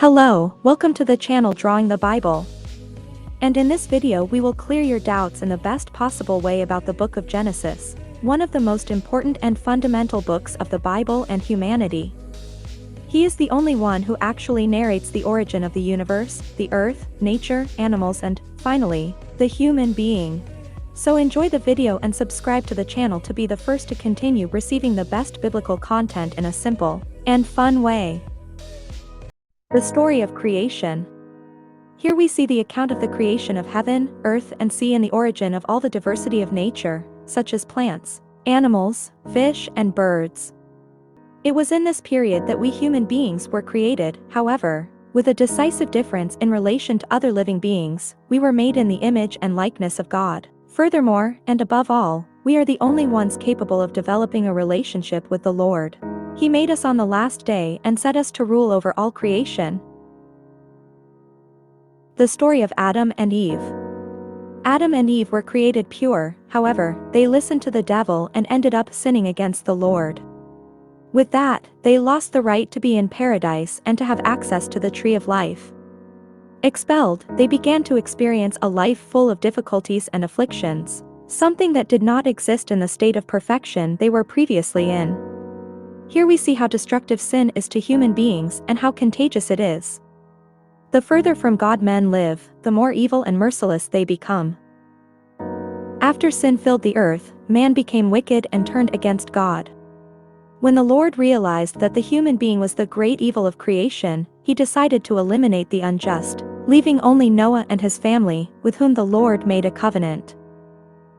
Hello, welcome to the channel Drawing the Bible. And in this video we will clear your doubts in the best possible way about the book of Genesis, one of the most important and fundamental books of the Bible and humanity. He is the only one who actually narrates the origin of the universe, the earth, nature, animals and, finally, the human being. So enjoy the video and subscribe to the channel to be the first to continue receiving the best biblical content in a simple and fun way. The story of creation. Here we see the account of the creation of heaven, earth and sea and the origin of all the diversity of nature, such as plants, animals, fish and birds. It was in this period that we human beings were created, however, with a decisive difference in relation to other living beings, we were made in the image and likeness of God. Furthermore, and above all, we are the only ones capable of developing a relationship with the Lord. He made us on the last day and set us to rule over all creation. The story of Adam and Eve. Adam and Eve were created pure, however, they listened to the devil and ended up sinning against the Lord. With that, they lost the right to be in paradise and to have access to the tree of life. Expelled, they began to experience a life full of difficulties and afflictions, something that did not exist in the state of perfection they were previously in. Here we see how destructive sin is to human beings and how contagious it is. The further from God men live, the more evil and merciless they become. After sin filled the earth, man became wicked and turned against God. When the Lord realized that the human being was the great evil of creation, he decided to eliminate the unjust, leaving only Noah and his family, with whom the Lord made a covenant.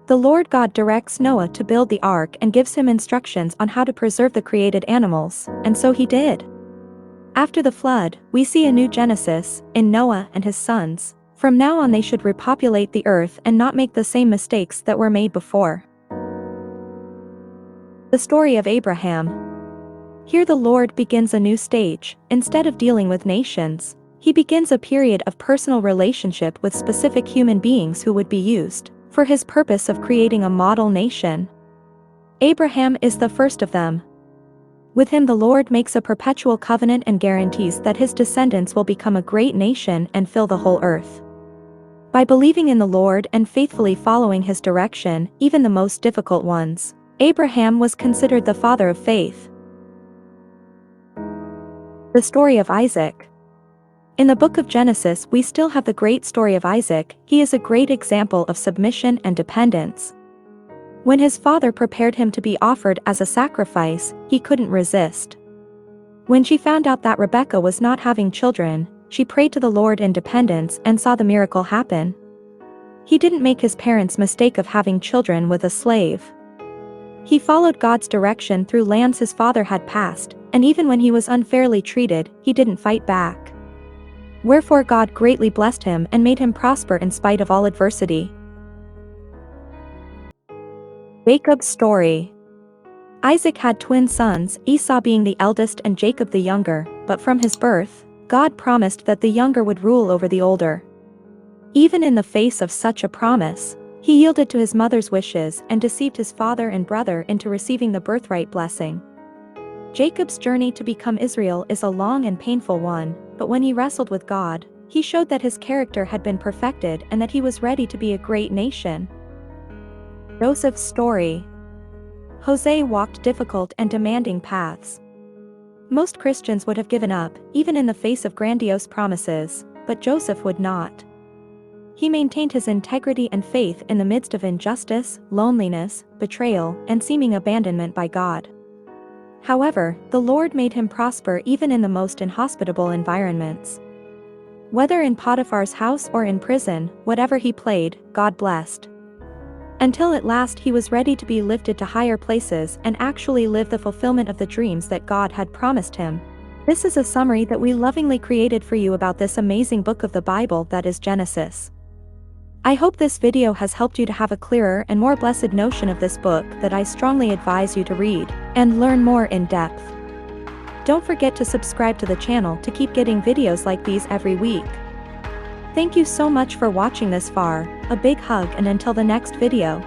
The Lord God directs Noah to build the ark and gives him instructions on how to preserve the created animals, and so he did. After the flood, we see a new Genesis, in Noah and his sons. From now on they should repopulate the earth and not make the same mistakes that were made before. The story of Abraham. Here the Lord begins a new stage. Instead of dealing with nations, he begins a period of personal relationship with specific human beings who would be used for his purpose of creating a model nation. Abraham is the first of them. With him the Lord makes a perpetual covenant and guarantees that his descendants will become a great nation and fill the whole earth. By believing in the Lord and faithfully following his direction, even the most difficult ones, Abraham was considered the father of faith. The story of Isaac. In the book of Genesis we still have the great story of Isaac. He is a great example of submission and dependence. When his father prepared him to be offered as a sacrifice, he couldn't resist. When she found out that Rebekah was not having children, she prayed to the Lord in dependence and saw the miracle happen. He didn't make his parents' mistake of having children with a slave. He followed God's direction through lands his father had passed, and even when he was unfairly treated, he didn't fight back. Wherefore God greatly blessed him and made him prosper in spite of all adversity. Jacob's story. Isaac had twin sons, Esau being the eldest and Jacob the younger, but from his birth, God promised that the younger would rule over the older. Even in the face of such a promise, he yielded to his mother's wishes and deceived his father and brother into receiving the birthright blessing. Jacob's journey to become Israel is a long and painful one, but when he wrestled with God, he showed that his character had been perfected and that he was ready to be a great nation. Joseph's story. Jose walked difficult and demanding paths. Most Christians would have given up, even in the face of grandiose promises, but Joseph would not. He maintained his integrity and faith in the midst of injustice, loneliness, betrayal, and seeming abandonment by God. However, the Lord made him prosper even in the most inhospitable environments. Whether in Potiphar's house or in prison, whatever he played, God blessed. Until at last he was ready to be lifted to higher places and actually live the fulfillment of the dreams that God had promised him. This is a summary that we lovingly created for you about this amazing book of the Bible that is Genesis. I hope this video has helped you to have a clearer and more blessed notion of this book that I strongly advise you to read and learn more in depth. Don't forget to subscribe to the channel to keep getting videos like these every week. Thank you so much for watching this far. A big hug and until the next video.